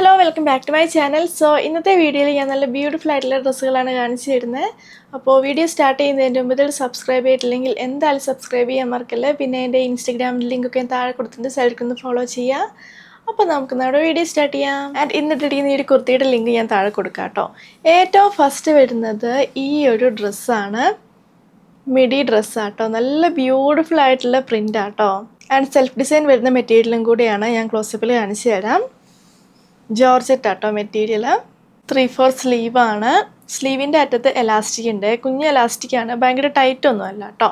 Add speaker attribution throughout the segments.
Speaker 1: Hello welcome back to my channel. So ഇന്നത്തെ വീഡിയോയിൽ ഞാൻ നല്ല ബ്യൂട്ടിഫുൾ ആയിട്ടുള്ള ഡ്രസ്സുകളാണ് കാണിച്ചു തരുന്നത്. അപ്പോൾ വീഡിയോ സ്റ്റാർട്ട് ചെയ്യുന്നതിൻ്റെ മുമ്പ് ഇതിൽ സബ്സ്ക്രൈബ് ചെയ്തിട്ടില്ലെങ്കിൽ എന്തായാലും സബ്സ്ക്രൈബ് ചെയ്യാൻ മറക്കല്ലേ. പിന്നെ എൻ്റെ ഇൻസ്റ്റാഗ്രാം ലിങ്കൊക്കെ ഞാൻ താഴെ കൊടുത്തിട്ട് സൈഡിൽ ഫോളോ ചെയ്യുക. അപ്പോൾ നമുക്ക് നമ്മുടെ വീഡിയോ സ്റ്റാർട്ട് ചെയ്യാം. ആൻഡ് ഇന്നിട്ടിരിക്കുന്ന ഈ ഒരു കുർത്തിയുടെ ലിങ്ക് ഞാൻ താഴെ കൊടുക്കാം കേട്ടോ. ഏറ്റവും ഫസ്റ്റ് വരുന്നത് ഈ ഒരു ഡ്രസ്സാണ്. മിഡി ഡ്രസ്സാട്ടോ, നല്ല ബ്യൂട്ടിഫുൾ ആയിട്ടുള്ള പ്രിൻ്റ് ആട്ടോ. ആൻഡ് സെൽഫ് ഡിസൈൻ വരുന്ന മെറ്റീരിയലും കൂടിയാണ്. ഞാൻ ക്ലോസപ്പിൽ കാണിച്ചു തരാം. ജോർജറ്റ് ആട്ടോ മെറ്റീരിയൽ. 3/4 സ്ലീവാണ്. സ്ലീവിൻ്റെ അറ്റത്ത് എലാസ്റ്റിക് ഉണ്ട്. കുഞ്ഞ് എലാസ്റ്റിക്കാണ്, ഭയങ്കര ടൈറ്റ് ഒന്നും അല്ല കേട്ടോ.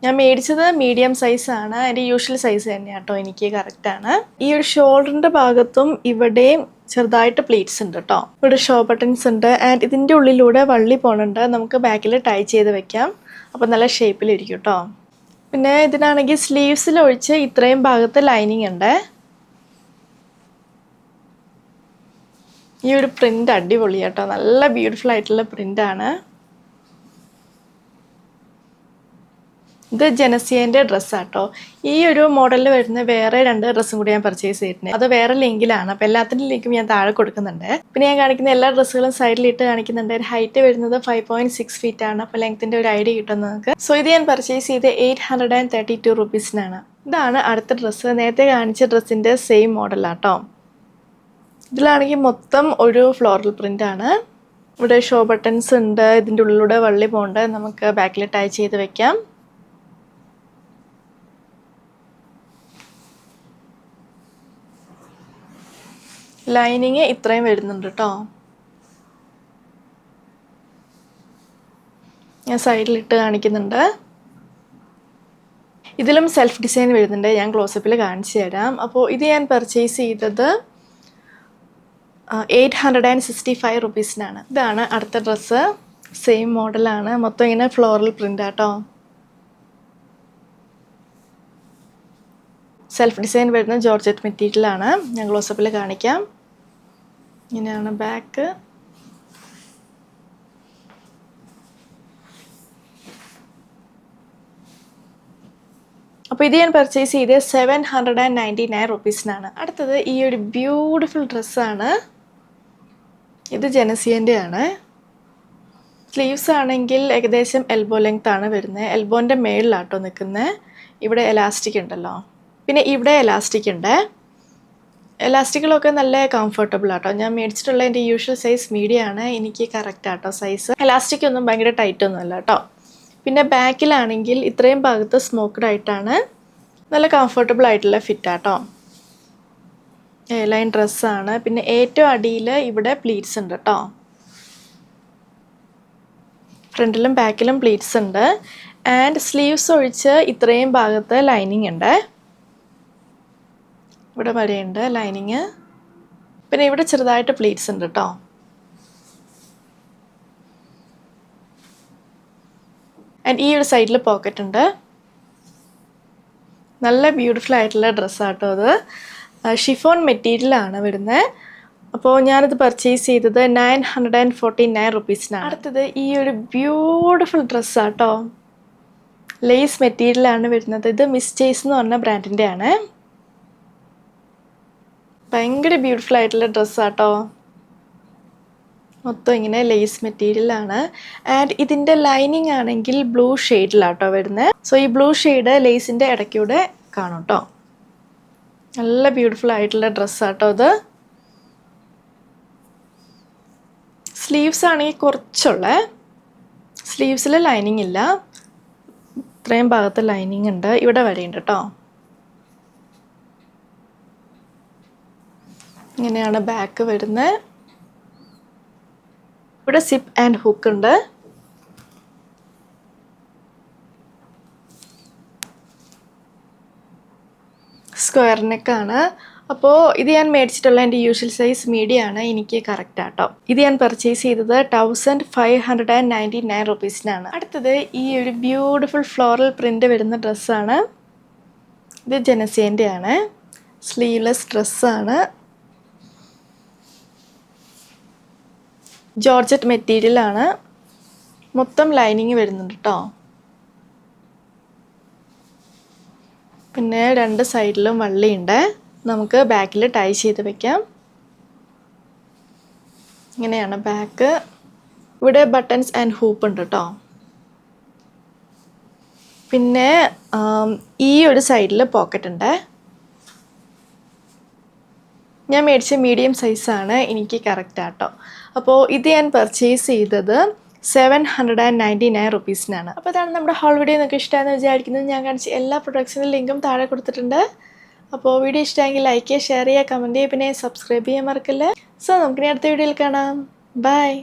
Speaker 1: ഞാൻ മേടിച്ചത് മീഡിയം സൈസാണ്. എൻ്റെ യൂഷ്വൽ സൈസ് തന്നെയാണ് കേട്ടോ, എനിക്ക് കറക്റ്റാണ്. ഈ ഒരു ഷോൾഡറിൻ്റെ ഭാഗത്തും ഇവിടെയും ചെറുതായിട്ട് പ്ലീറ്റ്സ് ഉണ്ട് കേട്ടോ. ഇവിടെ ഷോ ബട്ടൺസ് ഉണ്ട്. ആൻഡ് ഇതിൻ്റെ ഉള്ളിലൂടെ വള്ളി പോകുന്നുണ്ട്. നമുക്ക് ബാക്കിൽ ടൈ ചെയ്ത് വെക്കാം. അപ്പോൾ നല്ല ഷേപ്പിലിരിക്കും കേട്ടോ. പിന്നെ ഇതിനാണെങ്കിൽ സ്ലീവ്സിൽ ഒഴിച്ച് ഇത്രയും ഭാഗത്ത് ലൈനിങ് ഉണ്ട്. ഈ ഒരു പ്രിൻ്റ് അടിപൊളിയാട്ടോ, നല്ല ബ്യൂട്ടിഫുൾ ആയിട്ടുള്ള പ്രിൻ്റാണ്. ഇത് ജനസിയൻ്റെ ഡ്രസ്സാട്ടോ. ഈ ഒരു മോഡലിൽ വരുന്ന വേറെ 2 ഡ്രസ്സും കൂടി ഞാൻ പർച്ചേസ് ചെയ്തിട്ടുണ്ട്. അത് വേറെ ലിങ്കിലാണ്. അപ്പോൾ എല്ലാത്തിൻ്റെ ലിങ്കും ഞാൻ താഴെ കൊടുക്കുന്നുണ്ട്. പിന്നെ ഞാൻ കാണിക്കുന്ന എല്ലാ ഡ്രസ്സുകളും സൈഡിലിട്ട് കാണിക്കുന്നുണ്ട്. ഹൈറ്റ് വരുന്നത് 5.6 ഫീറ്റ് ആണ്. അപ്പോൾ ലെങ്ത്തിൻ്റെ ഒരു ഐഡിയ കിട്ടും നിങ്ങൾക്ക്. സോ ഇത് ഞാൻ പർച്ചേസ് ചെയ്ത് 832 റുപ്പീസിനാണ്. ഇതാണ് അടുത്ത ഡ്രസ്സ്. നേരത്തെ കാണിച്ച ഡ്രസ്സിൻ്റെ സെയിം മോഡലാട്ടോ. ഇതിലാണെങ്കിൽ മൊത്തം ഒരു ഫ്ലോറൽ പ്രിൻ്റാണ്. ഇവിടെ ഷോ ബട്ടൺസ് ഉണ്ട്. ഇതിൻ്റെ ഉള്ളിലൂടെ വള്ളി പോണ്ട്. നമുക്ക് ബാക്കിൽ ടൈ ചെയ്ത് വെക്കാം. ലൈനിങ് ഇത്രയും വരുന്നുണ്ട് കേട്ടോ. ഞാൻ സൈഡിലിട്ട് കാണിക്കുന്നുണ്ട്. ഇതിലും സെൽഫ് ഡിസൈൻ വരുന്നുണ്ട്. ഞാൻ ക്ലോസപ്പിൽ കാണിച്ചു തരാം. അപ്പോൾ ഇത് ഞാൻ പർച്ചേസ് ചെയ്തത് 865 റുപ്പീസിനാണ്. ഇതാണ് അടുത്ത ഡ്രസ്സ്. സെയിം മോഡലാണ്. മൊത്തം ഇങ്ങനെ ഫ്ലോറൽ പ്രിൻ്റ് ആട്ടോ. സെൽഫ് ഡിസൈൻ വരുന്ന ജോർജറ്റ് മെറ്റീരിയലാണ്. ഞാൻ ക്ലോസപ്പിൽ കാണിക്കാം. ഇങ്ങനെയാണ് ബാക്ക്. അപ്പോൾ ഇത് ഞാൻ പർച്ചേസ് ചെയ്ത് 799 റുപ്പീസിനാണ്. അടുത്തത് ഈ ഒരു ബ്യൂട്ടിഫുൾ ഡ്രസ്സാണ്. ഇത് ജനസിയൻ്റെ ആണ്. സ്ലീവ്സ് ആണെങ്കിൽ ഏകദേശം എൽബോ ലെങ്ത് ആണ് വരുന്നത്. എൽബോൻ്റെ മേളിലാട്ടോ നിൽക്കുന്നത്. ഇവിടെ എലാസ്റ്റിക് ഉണ്ടല്ലോ. പിന്നെ ഇവിടെ എലാസ്റ്റിക് ഉണ്ട്. എലാസ്റ്റിക്കുകളൊക്കെ നല്ല കംഫർട്ടബിൾ ആട്ടോ. ഞാൻ മേടിച്ചിട്ടുള്ള എൻ്റെ യൂഷ്വൽ സൈസ് മീഡിയം ആണ്. എനിക്ക് കറക്റ്റ് ആട്ടോ സൈസ്. എലാസ്റ്റിക് ഒന്നും ഭയങ്കര ടൈറ്റ് ഒന്നും അല്ല കേട്ടോ. പിന്നെ ബാക്കിലാണെങ്കിൽ ഇത്രയും ഭാഗത്ത് സ്മോക്ക്ഡ് ആയിട്ടാണ്. നല്ല കംഫർട്ടബിൾ ആയിട്ടുള്ള ഫിറ്റാട്ടോ. ലൈൻ ഡ്രസ്സാണ്. പിന്നെ ഏറ്റവും അടിയിൽ ഇവിടെ പ്ലീറ്റ്സ് ഉണ്ട് കേട്ടോ. ഫ്രണ്ടിലും ബാക്കിലും പ്ലീറ്റ്സ് ഉണ്ട്. ആൻഡ് സ്ലീവ്സ് ഒഴിച്ച് ഇത്രയും ഭാഗത്ത് ലൈനിങ് ഉണ്ട്. ഇവിടെ വരെയുണ്ട് ലൈനിങ്. പിന്നെ ഇവിടെ ചെറുതായിട്ട് പ്ലീറ്റ്സ് ഉണ്ട് കേട്ടോ. ആൻഡ് ഈ ഒരു സൈഡിൽ പോക്കറ്റ് ഉണ്ട്. നല്ല ബ്യൂട്ടിഫുൾ ആയിട്ടുള്ള ഡ്രസ്സാട്ടോ അത്. ഷിഫോൺ മെറ്റീരിയലാണ് വരുന്നത്. അപ്പോൾ ഞാനിത് പർച്ചേസ് ചെയ്തത് 949 റുപ്പീസിനാണ്. അടുത്തത് ഈ ഒരു ബ്യൂട്ടിഫുൾ ഡ്രസ്സാട്ടോ. ലേസ് മെറ്റീരിയലാണ് വരുന്നത്. ഇത് മിസ്റ്റേഴ്സ് എന്ന് പറഞ്ഞ ബ്രാൻഡിൻ്റെ ആണ്. ഭയങ്കര ബ്യൂട്ടിഫുൾ ആയിട്ടുള്ള ഡ്രസ്സാട്ടോ. മൊത്തം ഇങ്ങനെ ലേസ് മെറ്റീരിയലാണ്. ആൻഡ് ഇതിൻ്റെ ലൈനിങ് ആണെങ്കിൽ ബ്ലൂ ഷെയ്ഡിലാട്ടോ വരുന്നത്. സോ ഈ ബ്ലൂ ഷെയ്ഡ് ലേസിൻ്റെ ഇടയ്ക്കൂടെ കാണും കേട്ടോ. നല്ല ബ്യൂട്ടിഫുൾ ആയിട്ടുള്ള ഡ്രസ്സാട്ടോ ഇത്. സ്ലീവ്സ് ആണെങ്കിൽ കുറച്ചുള്ള സ്ലീവ്സിൽ ലൈനിങ് ഇല്ല. ഇത്രയും ഭാഗത്ത് ലൈനിങ് ഉണ്ട്. ഇവിടെ വരെയുണ്ട് കേട്ടോ. ഇങ്ങനെയാണ് ബാക്ക് വരുന്നത്. ഇവിടെ സിപ്പ് ആൻഡ് ഹുക്ക് ഉണ്ട്. സ്ക്വയർ നെക്കാണ്. അപ്പോൾ ഇത് ഞാൻ മേടിച്ചിട്ടുള്ള എൻ്റെ യൂഷ്വൽ സൈസ് മീഡിയം ആണ്. എനിക്ക് കറക്റ്റ് ആട്ടോ. ഇത് ഞാൻ പർച്ചേസ് ചെയ്തത് 1599 റുപ്പീസിനാണ്. അടുത്തത് ഈ ഒരു ബ്യൂട്ടിഫുൾ ഫ്ലോറൽ പ്രിൻ്റ് വരുന്ന ഡ്രസ്സാണ്. ഇത് ജനസിയൻ്റെ ആണ്. സ്ലീവ്ലെസ് ഡ്രസ്സാണ്. ജോർജറ്റ് മെറ്റീരിയലാണ്. മൊത്തം ലൈനിങ് വരുന്നുണ്ട് കേട്ടോ. പിന്നെ രണ്ട് സൈഡിലും വള്ളിയുണ്ട്. നമുക്ക് ബാക്കിൽ ടൈ ചെയ്ത് വെക്കാം. ഇങ്ങനെയാണ് ബാക്ക്. ഇവിടെ ബട്ടൺസ് ആൻഡ് ഹൂപ്പ് ഉണ്ട് കേട്ടോ. പിന്നെ ഈ ഒരു സൈഡിൽ പോക്കറ്റ് ഉണ്ട്. ഞാൻ മേടിച്ച മീഡിയം സൈസാണ്, എനിക്ക് കറക്റ്റ് ആട്ടോ. അപ്പോൾ ഇത് ഞാൻ പർച്ചേസ് ചെയ്തത് 799 റുപ്പീസിനാണ്. അപ്പോൾ അതാണ് നമ്മുടെ ഹോൾ വീഡിയോ. നിങ്ങൾക്ക് ഇഷ്ടമാണെന്ന് വിചാരിക്കുന്നത്. ഞാൻ കാണിച്ച എല്ലാ പ്രൊഡക്ട്സിൻ്റെ ലിങ്കും താഴെ കൊടുത്തിട്ടുണ്ട്. അപ്പോൾ വീഡിയോ ഇഷ്ടമെങ്കിൽ ലൈക്ക് ചെയ്യുക, ഷെയർ ചെയ്യുക, കമൻറ്റ് ചെയ്യുക, പിന്നെ സബ്സ്ക്രൈബ് ചെയ്യാൻ മറക്കല്ലേ. സോ നമുക്കിനി അടുത്ത വീഡിയോയിൽ കാണാം. ബൈ.